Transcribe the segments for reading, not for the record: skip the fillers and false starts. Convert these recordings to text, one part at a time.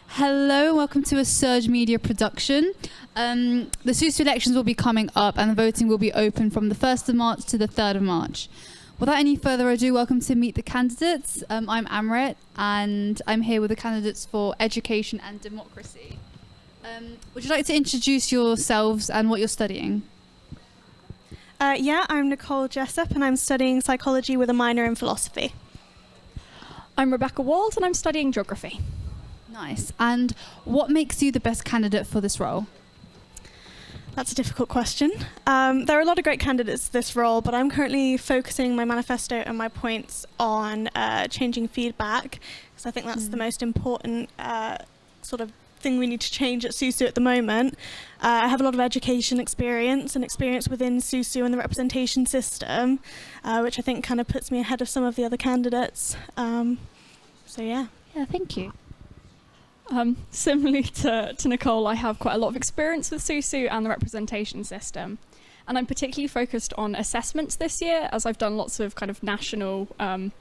Hello, welcome to a Surge Media production. The SUSU elections will be coming up and the voting will be open from the 1st of March to the 3rd of March. Without any further ado, welcome to Meet the Candidates. I'm Amrit and I'm here with the candidates for Education and Democracy. Would you like to introduce yourselves and what you're studying? I'm Nicole Jessup and I'm studying psychology with a minor in philosophy. I'm Rebecca Wald and I'm studying geography. Nice. And what makes you the best candidate for this role? That's a difficult question. There are a lot of great candidates for this role, but I'm currently focusing my manifesto and my points on changing feedback, because I think that's the most important sort of thing we need to change at SUSU at the moment. I have a lot of education experience and experience within SUSU and the representation system, which I think kind of puts me ahead of some of the other candidates. Yeah, thank you. Similarly to Nicole, I have quite a lot of experience with SUSU and the representation system. And I'm particularly focused on assessments this year, as I've done lots of kind of national and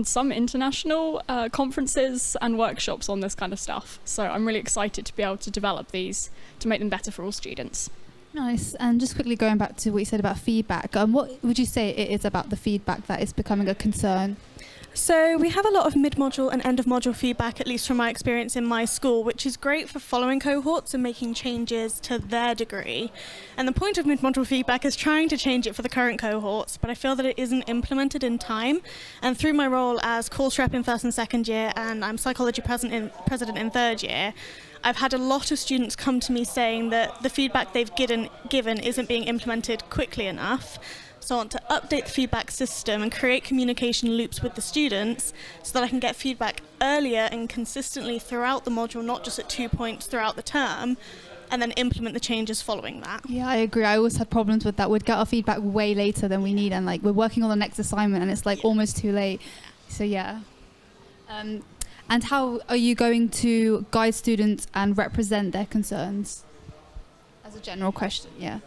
some international conferences and workshops on this kind of stuff. So I'm really excited to be able to develop these to make them better for all students. Nice. And just quickly going back to what you said about feedback, what would you say it is about the feedback that is becoming a concern? So we have a lot of mid-module and end-of-module feedback, at least from my experience in my school, which is great for following cohorts and making changes to their degree. And the point of mid-module feedback is trying to change it for the current cohorts, but I feel that it isn't implemented in time. And through my role as course rep in first and second year, and I'm psychology president in third year, I've had a lot of students come to me saying that the feedback they've given isn't being implemented quickly enough. So I want to update the feedback system and create communication loops with the students so that I can get feedback earlier and consistently throughout the module, not just at 2 points throughout the term, and then implement the changes following that. Yeah, I agree. I always had problems with that. We'd get our feedback way later than we need, and like we're working on the next assignment and it's like almost too late. So yeah. And how are you going to guide students and represent their concerns? As a general question, yeah.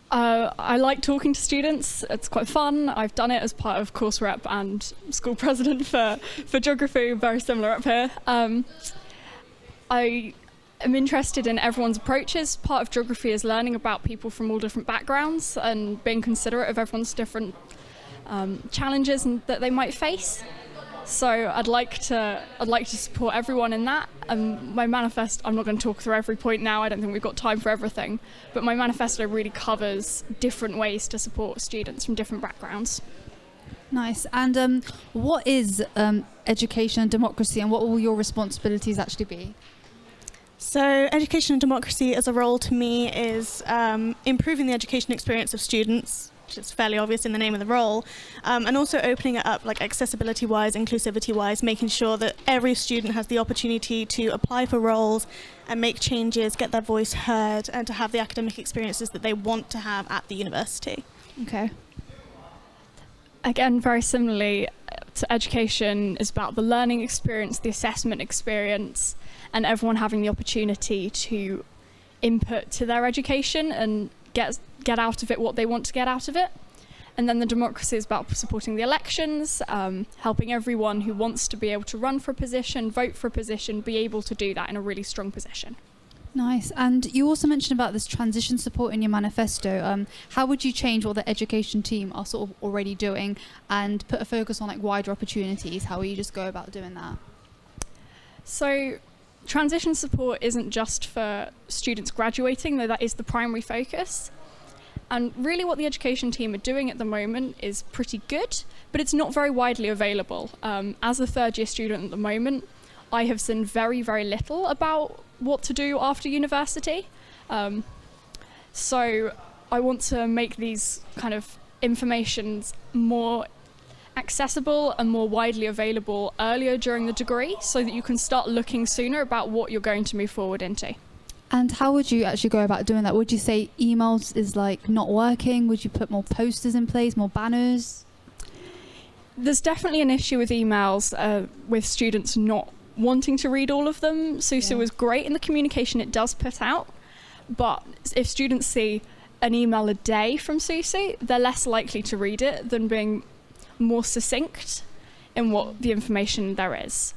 I like talking to students. It's quite fun. I've done it as part of course rep and school president for geography, very similar up here. I am interested in everyone's approaches. Part of geography is learning about people from all different backgrounds and being considerate of everyone's different challenges that they might face. So I'd like to support everyone in that. My manifesto, I'm not going to talk through every point now, I don't think we've got time for everything, but my manifesto really covers different ways to support students from different backgrounds. Nice. And what is education and democracy, and what will your responsibilities actually be? So education and democracy as a role to me is improving the education experience of students, which is fairly obvious in the name of the role, and also opening it up like accessibility-wise, inclusivity-wise, making sure that every student has the opportunity to apply for roles and make changes, get their voice heard, and to have the academic experiences that they want to have at the university. Okay. Again, very similarly to education is about the learning experience, the assessment experience, and everyone having the opportunity to input to their education and get out of it what they want to get out of it. And then the democracy is about supporting the elections, helping everyone who wants to be able to run for a position, vote for a position, be able to do that in a really strong position. Nice. And you also mentioned about this transition support in your manifesto. How would you change what the education team are sort of already doing and put a focus on like wider opportunities? How will you just go about doing that? So transition support isn't just for students graduating, though that is the primary focus. And really what the education team are doing at the moment is pretty good, but it's not very widely available. As a third year student at the moment, I have seen very, very little about what to do after university. So I want to make these kind of informations more accessible and more widely available earlier during the degree so that you can start looking sooner about what you're going to move forward into. And how would you actually go about doing that? Would you say emails is like not working? Would you put more posters in place, more banners? There's definitely an issue with emails, with students not wanting to read all of them. SUSU is great in the communication it does put out, but if students see an email a day from SUSU, they're less likely to read it than being more succinct in what the information there is.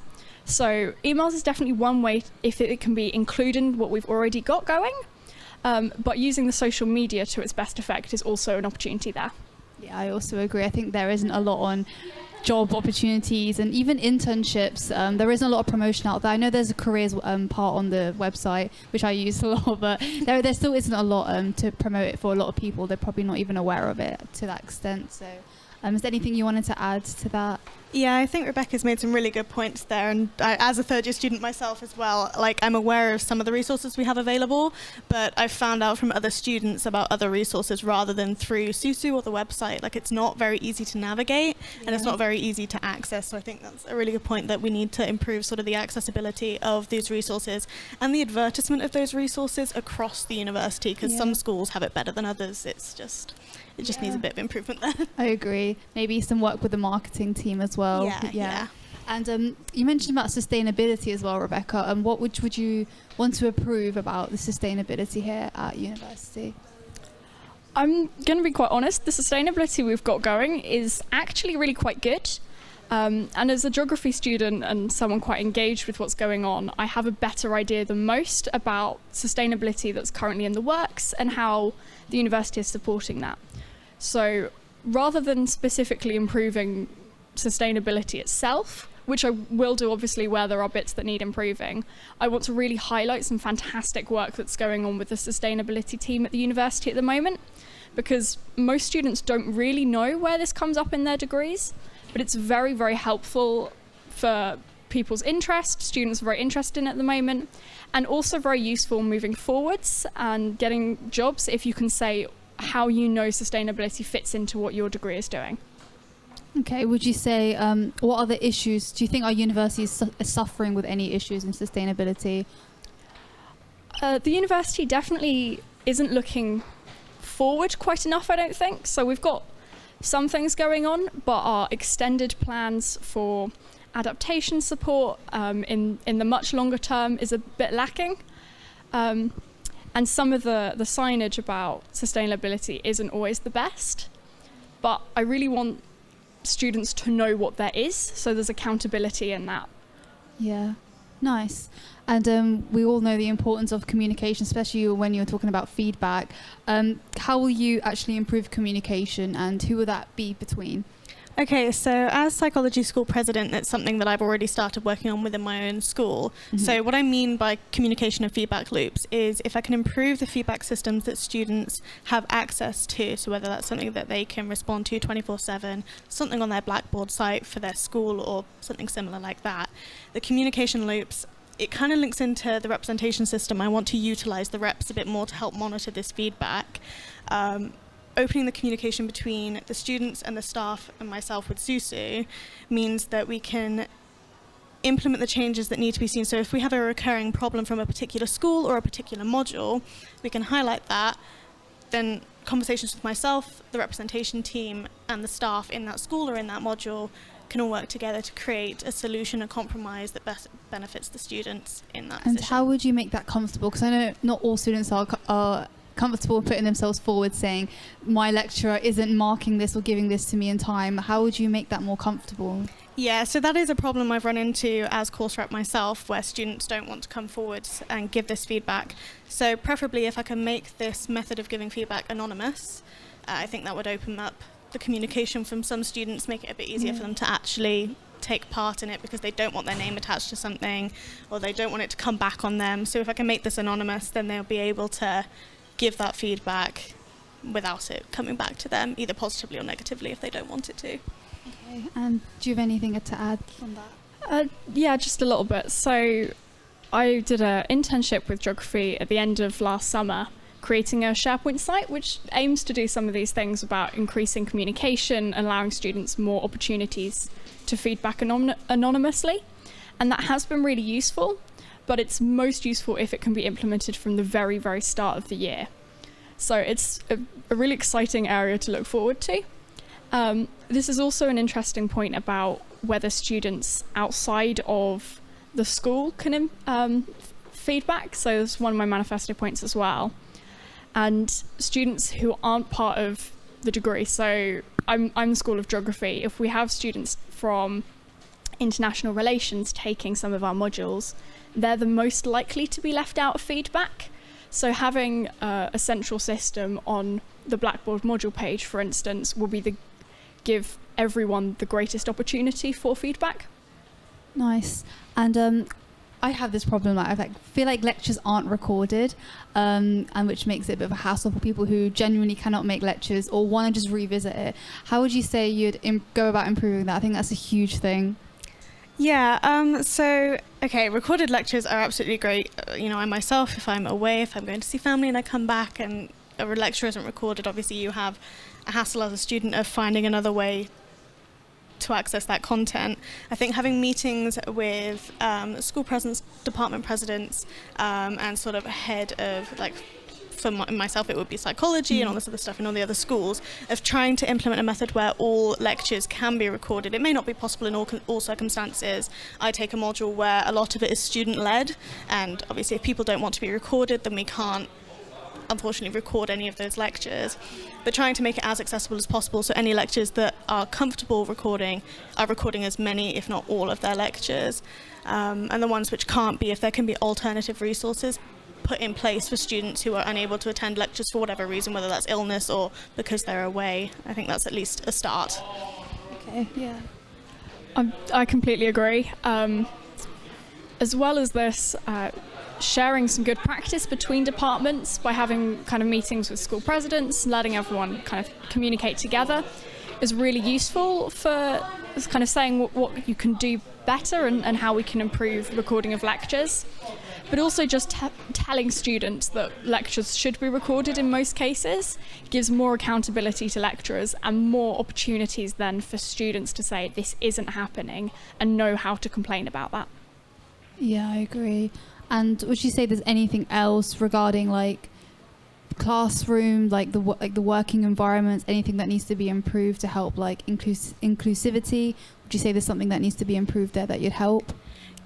So emails is definitely one way if it can be included in what we've already got going, but using the social media to its best effect is also an opportunity there. Yeah, I also agree. I think there isn't a lot on job opportunities and even internships. There isn't a lot of promotion out there. I know there's a careers part on the website, which I use a lot, but there still isn't a lot to promote it for a lot of people. They're probably not even aware of it to that extent. So is there anything you wanted to add to that? Yeah, I think Rebecca's made some really good points there, and as a third year student myself as well, like, I'm aware of some of the resources we have available, but I've found out from other students about other resources rather than through SUSU or the website. Like, it's not very easy to navigate, and it's not very easy to access, so I think that's a really good point, that we need to improve sort of the accessibility of these resources and the advertisement of those resources across the university, because some schools have it better than others. It just needs a bit of improvement there. I agree. Maybe some work with the marketing team as well. Yeah. And you mentioned about sustainability as well, Rebecca. What would you want to improve about the sustainability here at university? I'm going to be quite honest, the sustainability we've got going is actually really quite good. And as a geography student and someone quite engaged with what's going on, I have a better idea than most about sustainability that's currently in the works and how the university is supporting that. So rather than specifically improving sustainability itself, which I will do obviously where there are bits that need improving, I want to really highlight some fantastic work that's going on with the sustainability team at the university at the moment, because most students don't really know where this comes up in their degrees, but it's very, very helpful for people's interest. Students are very interested in it at the moment, and also very useful moving forwards and getting jobs if you can say how you know sustainability fits into what your degree is doing. Okay, would you say, what other issues, do you think our university is suffering with any issues in sustainability? The university definitely isn't looking forward quite enough, I don't think. So we've got some things going on, but our extended plans for adaptation support in the much longer term is a bit lacking. And some of the signage about sustainability isn't always the best, but I really want students to know what there is, so there's accountability in that. Yeah, nice. And we all know the importance of communication, especially when you're talking about feedback. How will you actually improve communication, and who will that be between? Okay, so as psychology school president, it's something that I've already started working on within my own school. So what I mean by communication and feedback loops is if I can improve the feedback systems that students have access to, so whether that's something that they can respond to 24/7, something on their Blackboard site for their school or something similar like that, the communication loops, it kind of links into the representation system. I want to utilize the reps a bit more to help monitor this feedback. Opening the communication between the students and the staff and myself with SUSU means that we can implement the changes that need to be seen. So if we have a recurring problem from a particular school or a particular module, we can highlight that. Then conversations with myself, the representation team, and the staff in that school or in that module can all work together to create a solution, a compromise that best benefits the students in that And position. how would you make that comfortable? Because I know not all students are comfortable putting themselves forward saying, my lecturer isn't marking this or giving this to me in time. How would you make that more comfortable? Yeah, so that is a problem I've run into as course rep myself, where students don't want to come forward and give this feedback. So preferably if I can make this method of giving feedback anonymous, I think that would open up the communication from some students, make it a bit easier for them to actually take part in it, because they don't want their name attached to something or they don't want it to come back on them. So if I can make this anonymous, then they'll be able to give that feedback without it coming back to them, either positively or negatively if they don't want it to. Okay. And do you have anything to add on that? Yeah, just a little bit. So I did an internship with geography at the end of last summer, creating a SharePoint site which aims to do some of these things about increasing communication and allowing students more opportunities to feedback anonymously. And that has been really useful, but it's most useful if it can be implemented from the very, very start of the year. So it's a really exciting area to look forward to. This is also an interesting point about whether students outside of the school can feedback. So that's one of my manifesto points as well. And students who aren't part of the degree, so I'm the School of Geography, if we have students from international relations taking some of our modules, they're the most likely to be left out of feedback. So having a central system on the Blackboard module page, for instance, will be give everyone the greatest opportunity for feedback. Nice. And I have this problem. I feel like lectures aren't recorded, and which makes it a bit of a hassle for people who genuinely cannot make lectures or want to just revisit it. How would you say you'd go about improving that? I think that's a huge thing. Yeah, so, okay, recorded lectures are absolutely great. I myself, if I'm away, if I'm going to see family and I come back and a lecture isn't recorded, obviously you have a hassle as a student of finding another way to access that content. I think having meetings with school presidents, department presidents, and sort of head of, like, for myself it would be psychology and all this other stuff in all the other schools, of trying to implement a method where all lectures can be recorded. It may not be possible in all circumstances. I take a module where a lot of it is student-led, and obviously if people don't want to be recorded, then we can't unfortunately record any of those lectures, but trying to make it as accessible as possible, so any lectures that are comfortable recording are recording as many, if not all, of their lectures, and the ones which can't be, if there can be alternative resources put in place for students who are unable to attend lectures for whatever reason, whether that's illness or because they're away. I think that's at least a start. Okay, yeah. I completely agree. As well as this, sharing some good practice between departments by having kind of meetings with school presidents, letting everyone kind of communicate together is really useful for kind of saying what you can do better and how we can improve recording of lectures. But also just telling students that lectures should be recorded in most cases gives more accountability to lecturers and more opportunities then for students to say this isn't happening and know how to complain about that. Yeah, I agree. And would you say there's anything else regarding like classroom, like the working environments, anything that needs to be improved to help like inclusivity? Would you say there's something that needs to be improved there that you'd help?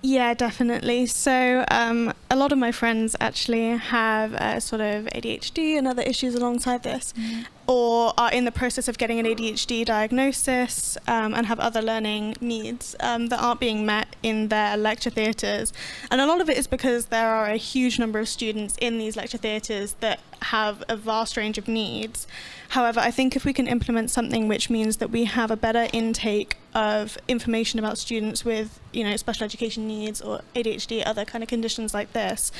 Yeah, definitely. So a lot of my friends actually have sort of ADHD and other issues alongside this, or are in the process of getting an ADHD diagnosis and have other learning needs that aren't being met in their lecture theatres. And a lot of it is because there are a huge number of students in these lecture theatres that have a vast range of needs. However, I think if we can implement something which means that we have a better intake of information about students with, special education needs or ADHD, other kind of conditions like this,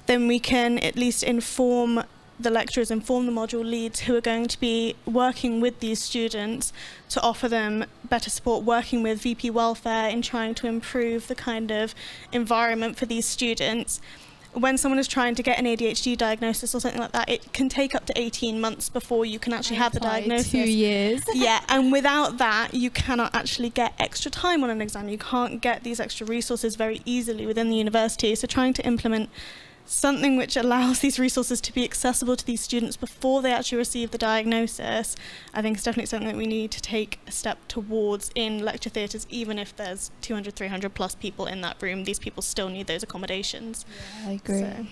then we can at least inform the lecturers, inform the module leads who are going to be working with these students to offer them better support, working with VP welfare in trying to improve the kind of environment for these students. When someone is trying to get an ADHD diagnosis or something like that, it can take up to 18 months before you can actually have the diagnosis. 2 years. Yeah, and without that, you cannot actually get extra time on an exam. You can't get these extra resources very easily within the university. So trying to implement something which allows these resources to be accessible to these students before they actually receive the diagnosis, I think is definitely something that we need to take a step towards in lecture theatres. Even if there's 200, 300 plus people in that room, these people still need those accommodations. Yeah, I agree. So.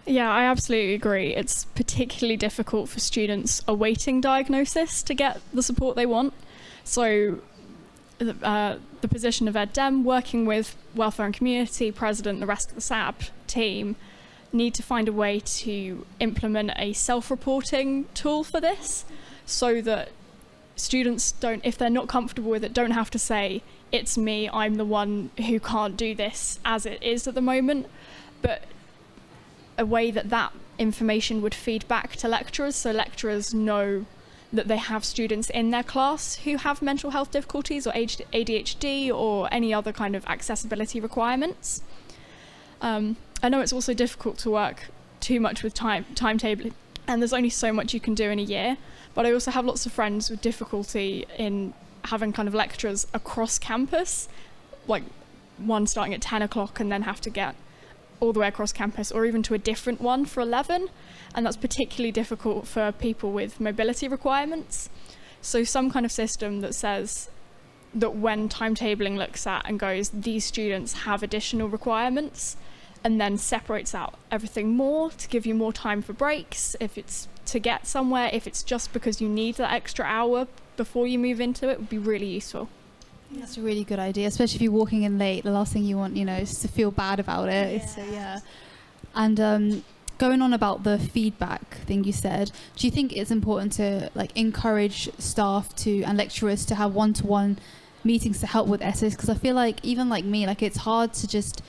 Yeah, I absolutely agree. It's particularly difficult for students awaiting diagnosis to get the support they want. So the position of EdDem, working with Welfare and Community, President, the rest of the SAB team, need to find a way to implement a self-reporting tool for this so that students don't, if they're not comfortable with it, don't have to say, it's me, I'm the one who can't do this as it is at the moment, but a way that information would feed back to lecturers so lecturers know that they have students in their class who have mental health difficulties or ADHD or any other kind of accessibility requirements. I know it's also difficult to work too much with timetabling, and there's only so much you can do in a year, but I also have lots of friends with difficulty in having kind of lectures across campus, like one starting at 10 o'clock and then have to get all the way across campus, or even to a different one for 11, and that's particularly difficult for people with mobility requirements. So some kind of system that says that when timetabling looks at and goes, these students have additional requirements, and then separates out everything more to give you more time for breaks, if it's to get somewhere, if it's just because you need that extra hour before you move into it, would be really useful. That's a really good idea, especially if you're walking in late. The last thing you want, is to feel bad about it. So, yeah. And going on about the feedback thing you said, do you think it's important to encourage staff and lecturers to have one-to-one meetings to help with essays? Because I feel like even like me, it's hard to just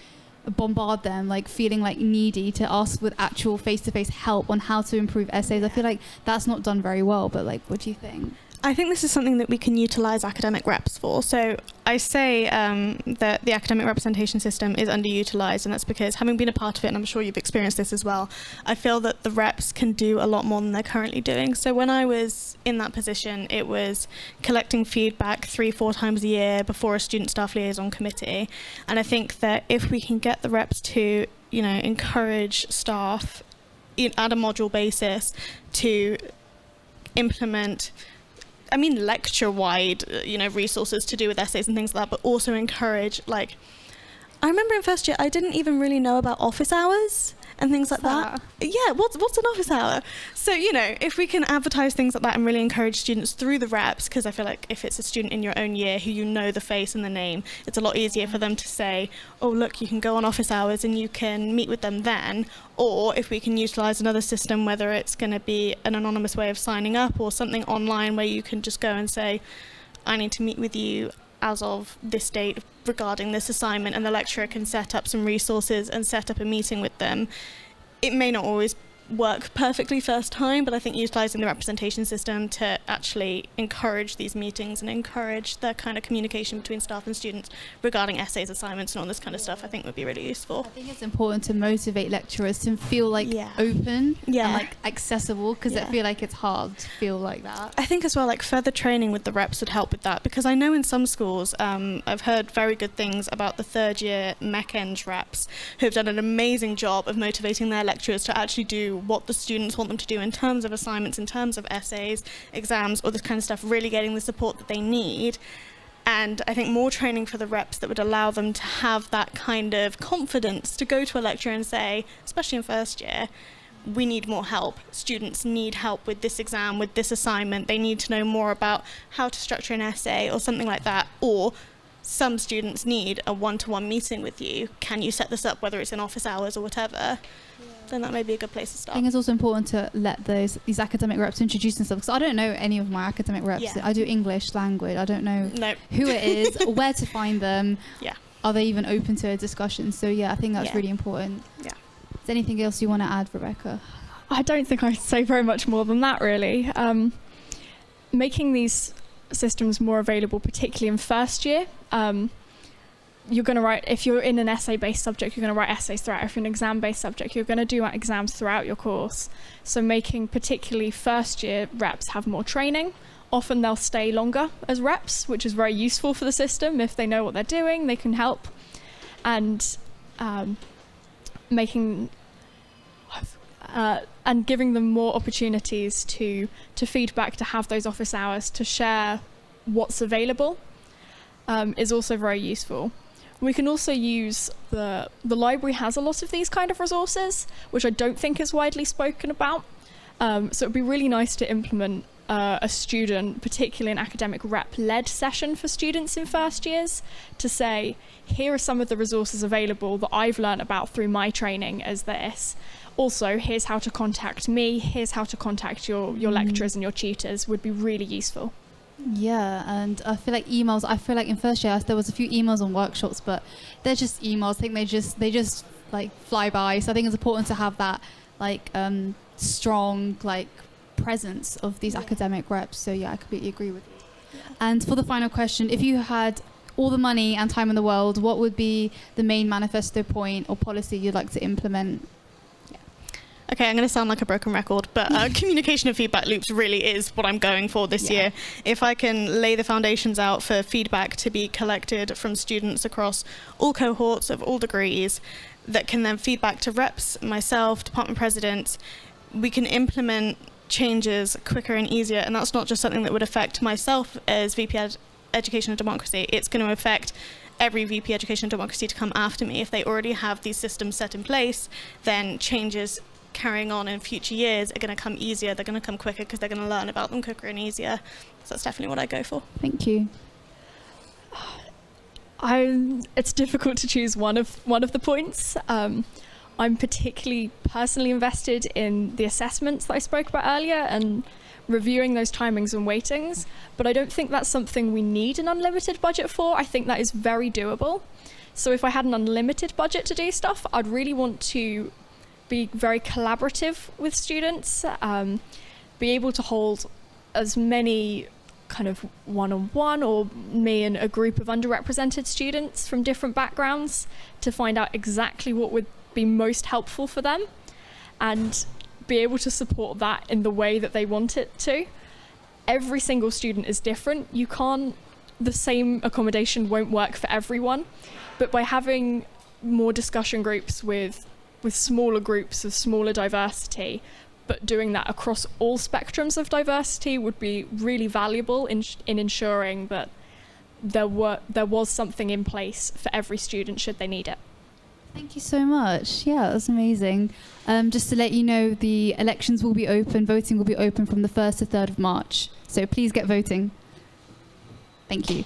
bombard them feeling needy to ask with actual face-to-face help on how to improve essays. I feel like that's not done very well, but what do you think? I think this is something that we can utilise academic reps for. So I say that the academic representation system is underutilised, and that's because, having been a part of it, and I'm sure you've experienced this as well, I feel that the reps can do a lot more than they're currently doing. So when I was in that position, it was collecting feedback 3-4 times a year before a student staff liaison committee. And I think that if we can get the reps to, encourage staff at a module basis to implement lecture-wide, resources to do with essays and things like that, but also encourage, I remember in first year, I didn't even really know about office hours and things like that. Yeah, what's an office hour? So, if we can advertise things like that and really encourage students through the reps, because I feel like if it's a student in your own year who you know the face and the name, it's a lot easier for them to say, oh, look, you can go on office hours and you can meet with them then. Or if we can utilise another system, whether it's going to be an anonymous way of signing up or something online where you can just go and say, I need to meet with you as of this date regarding this assignment, and the lecturer can set up some resources and set up a meeting with them. It may not always work perfectly first time, but I think utilising the representation system to actually encourage these meetings and encourage the kind of communication between staff and students regarding essays, assignments and all this kind of stuff, I think would be really useful. I think it's important to motivate lecturers to feel open and accessible, because I feel like it's hard to feel like that. I think as well, further training with the reps would help with that, because I know in some schools I've heard very good things about the third year MEC-Eng reps who have done an amazing job of motivating their lecturers to actually do what the students want them to do in terms of assignments, in terms of essays, exams, all this kind of stuff, really getting the support that they need. And I think more training for the reps that would allow them to have that kind of confidence to go to a lecturer and say, especially in first year, we need more help. Students need help with this exam, with this assignment. They need to know more about how to structure an essay or something like that. Or some students need a one-to-one meeting with you. Can you set this up, whether it's in office hours or whatever? Then that may be a good place to start. I think it's also important to let these academic reps introduce themselves, because I don't know any of my academic reps. Yeah. I do English language. I don't know who it is, where to find them. Yeah. Are they even open to a discussion? So I think that's really important. Yeah. Is there anything else you want to add, Rebecca? I don't think I can say very much more than that, really. Making these systems more available, particularly in first year. You're going to write, if you're in an essay-based subject, you're going to write essays throughout. If you're an exam-based subject, you're going to do exams throughout your course. So making particularly first-year reps have more training. Often they'll stay longer as reps, which is very useful for the system. If they know what they're doing, they can help. And and giving them more opportunities to feedback, to have those office hours, to share what's available is also very useful. We can also use the library has a lot of these kind of resources, which I don't think is widely spoken about. So it would be really nice to implement a student, particularly an academic rep-led session for students in first years, to say, here are some of the resources available that I've learned about through my training as this. Also, here's how to contact me, here's how to contact your lecturers and your tutors, would be really useful. Yeah, and I feel like emails, in first year there was a few emails on workshops, but they're just emails. I think they just fly by. So I think it's important to have that strong presence of these academic reps. So I completely agree with you. Yeah. And for the final question, if you had all the money and time in the world, what would be the main manifesto point or policy you'd like to implement? Okay, I'm going to sound like a broken record, but communication and feedback loops really is what I'm going for this year. If I can lay the foundations out for feedback to be collected from students across all cohorts of all degrees that can then feed back to reps, myself, department presidents, we can implement changes quicker and easier. And that's not just something that would affect myself as VP Education and Democracy. It's going to affect every VP Education and Democracy to come after me. If they already have these systems set in place, then changes carrying on in future years are going to come easier. They're going to come quicker because they're going to learn about them quicker and easier. So that's definitely what I go for. Thank you. It's difficult to choose one of the points. I'm particularly personally invested in the assessments that I spoke about earlier and reviewing those timings and weightings, but I don't think that's something we need an unlimited budget for. I think that is very doable. So if I had an unlimited budget to do stuff, I'd really want to be very collaborative with students, be able to hold as many kind of one-on-one or me and a group of underrepresented students from different backgrounds to find out exactly what would be most helpful for them and be able to support that in the way that they want it to. Every single student is different. The same accommodation won't work for everyone, but by having more discussion groups with smaller groups of smaller diversity, but doing that across all spectrums of diversity would be really valuable in ensuring that there was something in place for every student should they need it. Thank you so much. Yeah, that was amazing. Just to let you know, the elections will be open, voting will be open from the 1st to 3rd of March. So please get voting. Thank you.